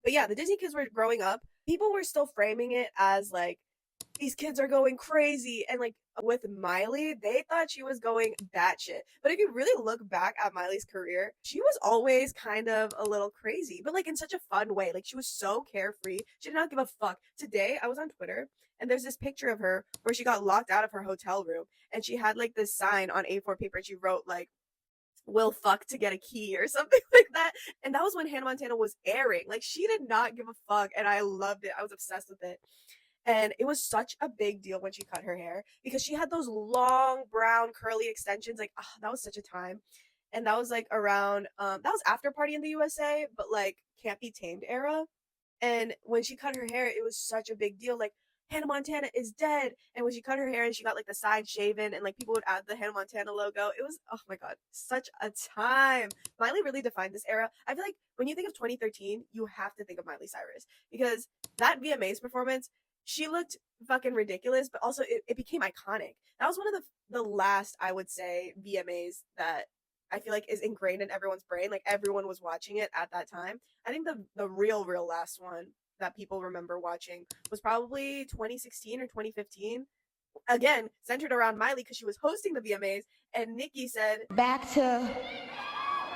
But yeah, the Disney kids were growing up. People were still framing it as like these kids are going crazy. And like with Miley, they thought she was going batshit. But if you really look back at Miley's career, she was always kind of a little crazy, but like in such a fun way. Like she was so carefree. She did not give a fuck. Today, I was on Twitter and there's this picture of her where she got locked out of her hotel room and she had like this sign on A4 paper and she wrote like, will fuck to get a key or something like that. And that was when Hannah Montana was airing. Like she did not give a fuck and I loved it. I was obsessed with it. And it was such a big deal when she cut her hair because she had those long brown curly extensions. Like, oh, that was such a time. And that was like around that was after Party in the USA, but like Can't Be Tamed era. And when she cut her hair, it was such a big deal. Like Hannah Montana is dead. And when she cut her hair and she got like the side shaven and like people would add the Hannah Montana logo, it was, oh my God, such a time. Miley really defined this era. I feel like when you think of 2013, you have to think of Miley Cyrus because that VMAs performance, she looked fucking ridiculous, but also it became iconic. That was one of the last, I would say, VMAs that I feel like is ingrained in everyone's brain. Like everyone was watching it at that time. I think the real last one that people remember watching was probably 2016 or 2015. Again, centered around Miley because she was hosting the VMAs, and Nicki said, back to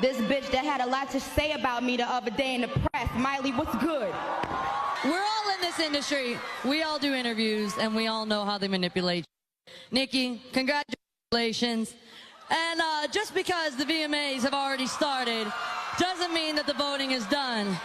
this bitch that had a lot to say about me the other day in the press. Miley, what's good? We're all in this industry. We all do interviews, and we all know how they manipulate. Nicki, congratulations. And just because the VMAs have already started doesn't mean that the voting is done.